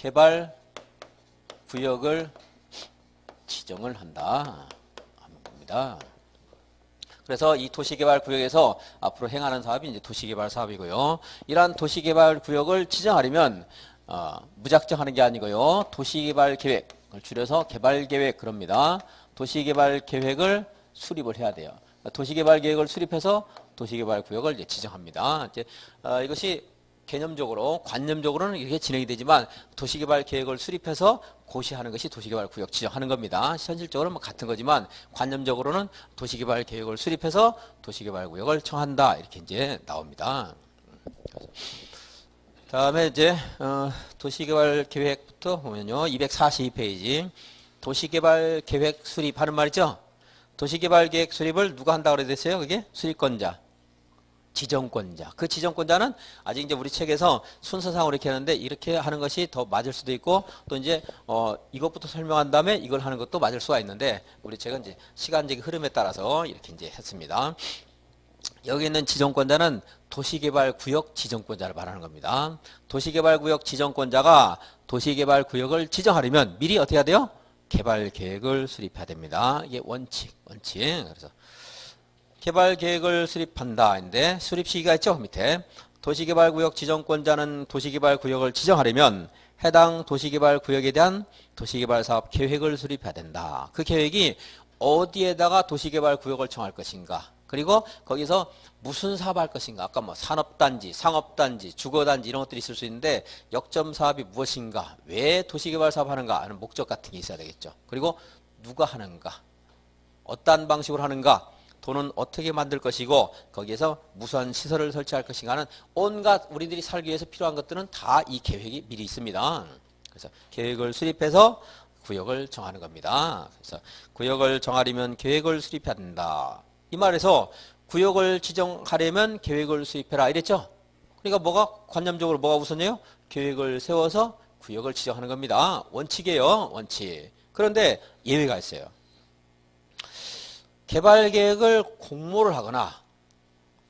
개발 구역을 지정을 한다 하는 겁니다. 그래서 이 도시개발구역에서 앞으로 행하는 사업이 이제 도시개발 사업이고요. 이러한 도시개발구역을 지정하려면 무작정 하는 게 아니고요. 도시개발계획을 줄여서 개발계획 그럽니다. 도시개발계획을 수립을 해야 돼요. 도시개발계획을 수립해서 도시개발구역을 이제 지정합니다. 이제 이것이 개념적으로, 관념적으로는 이렇게 진행이 되지만 도시개발계획을 수립해서 고시하는 것이 도시개발구역 지정하는 겁니다. 현실적으로는 뭐 같은 거지만 관념적으로는 도시개발계획을 수립해서 도시개발구역을 정한다 이렇게 이제 나옵니다. 다음에 이제 도시개발계획부터 보면요, 242페이지 도시개발계획 수립하는 말이죠. 도시개발계획 수립을 누가 한다고 그랬어요? 그게 수립권자. 지정권자. 그 지정권자는 아직 이제 우리 책에서 순서상으로 이렇게 하는데 이렇게 하는 것이 더 맞을 수도 있고 또 이제 이것부터 설명한 다음에 이걸 하는 것도 맞을 수가 있는데 우리 책은 이제 시간적 흐름에 따라서 이렇게 이제 했습니다. 여기 있는 지정권자는 도시개발구역 지정권자를 말하는 겁니다. 도시개발구역 지정권자가 도시개발구역을 지정하려면 미리 어떻게 해야 돼요? 개발계획을 수립해야 됩니다. 이게 원칙. 그래서 개발계획을 수립한다인데 수립 시기가 있죠. 밑에 도시개발구역 지정권자는 도시개발구역을 지정하려면 해당 도시개발구역에 대한 도시개발사업 계획을 수립해야 된다. 그 계획이 어디에다가 도시개발구역을 정할 것인가, 그리고 거기서 무슨 사업을 할 것인가. 아까 뭐 산업단지, 상업단지, 주거단지 이런 것들이 있을 수 있는데 역점사업이 무엇인가, 왜 도시개발사업 하는가 하는 목적 같은 게 있어야 되겠죠. 그리고 누가 하는가, 어떠한 방식으로 하는가, 돈은 어떻게 만들 것이고 거기에서 무슨 시설을 설치할 것인가 하는 온갖 우리들이 살기 위해서 필요한 것들은 다 이 계획이 미리 있습니다. 그래서 계획을 수립해서 구역을 정하는 겁니다. 그래서 구역을 정하려면 계획을 수립해야 된다. 이 말에서 구역을 지정하려면 계획을 수립해라 이랬죠. 그러니까 뭐가 관념적으로 뭐가 우선이에요? 계획을 세워서 구역을 지정하는 겁니다. 원칙이에요. 원칙. 그런데 예외가 있어요. 개발계획을 공모를 하거나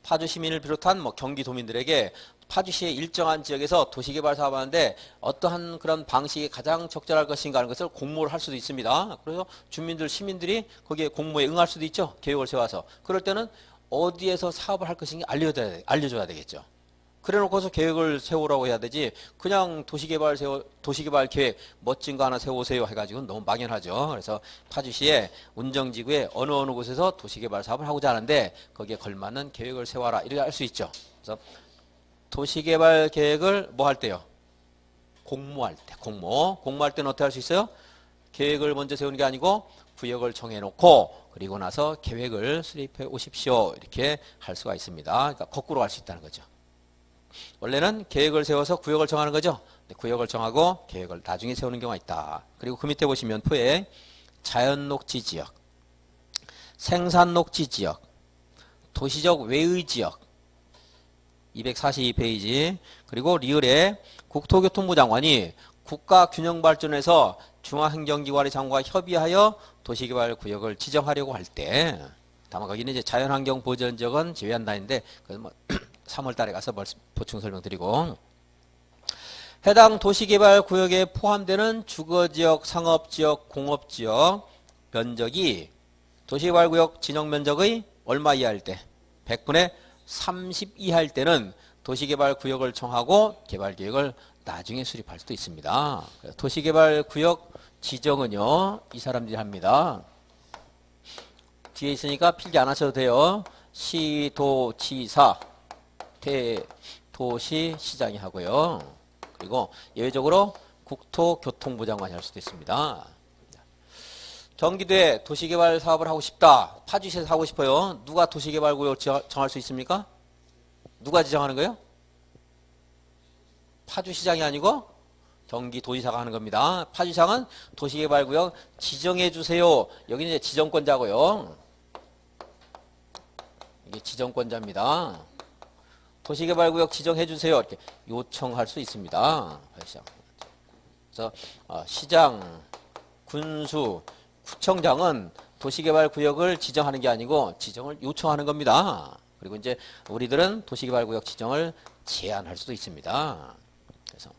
파주 시민을 비롯한 뭐 경기도민들에게 파주시의 일정한 지역에서 도시개발 사업하는데 어떠한 그런 방식이 가장 적절할 것인가 하는 것을 공모를 할 수도 있습니다. 그래서 주민들, 시민들이 거기에 공모에 응할 수도 있죠. 계획을 세워서. 그럴 때는 어디에서 사업을 할 것인지 알려줘야 되겠죠. 그래 놓고서 계획을 세우라고 해야 되지, 그냥 도시개발 계획 멋진 거 하나 세우세요 해가지고 너무 막연하죠. 그래서 파주시의 운정지구의 어느 곳에서 도시개발 사업을 하고자 하는데 거기에 걸맞는 계획을 세워라 이렇게 할 수 있죠. 그래서 도시개발 계획을 뭐 할 때요? 공모할 때. 공모할 때는 어떻게 할 수 있어요? 계획을 먼저 세우는 게 아니고 구역을 정해놓고 그리고 나서 계획을 수립해 오십시오 이렇게 할 수가 있습니다. 그러니까 거꾸로 할 수 있다는 거죠. 원래는 계획을 세워서 구역을 정하는 거죠. 구역을 정하고 계획을 나중에 세우는 경우가 있다. 그리고 그 밑에 보시면 표에 자연녹지지역, 생산녹지지역, 도시적 외의지역 242페이지, 그리고 리을에 국토교통부 장관이 국가균형발전에서 중앙행정기관의 장관과 협의하여 도시개발구역을 지정하려고 할 때, 다만 거기는 이제 자연환경보전지역은 제외한다는데 그건 뭐 3월 달에 가서 보충 설명드리고, 해당 도시개발구역에 포함되는 주거지역, 상업지역, 공업지역 면적이 도시개발구역 진영면적의 얼마 이하일 때, 100분의 30 이하일 때는 도시개발구역을 정하고 개발계획을 나중에 수립할 수도 있습니다. 도시개발구역 지정은요, 이 사람들이 합니다. 뒤에 있으니까 필기 안 하셔도 돼요. 시도지사, 도시시장이 하고요. 그리고 예외적으로 국토교통부 장관이 할 수도 있습니다. 경기도에 도시개발 사업을 하고 싶다. 파주시에서 하고 싶어요. 누가 도시개발구역 정할 수 있습니까? 누가 지정하는 거예요? 파주시장이 아니고 경기도지사가 하는 겁니다. 파주시장은 도시개발구역 지정해 주세요. 여기는 이제 지정권자고요. 이게 지정권자입니다. 도시개발구역 지정해 주세요. 이렇게 요청할 수 있습니다. 그래서 시장, 군수, 구청장은 도시개발구역을 지정하는 게 아니고 지정을 요청하는 겁니다. 그리고 이제 우리들은 도시개발구역 지정을 제한할 수도 있습니다. 그래서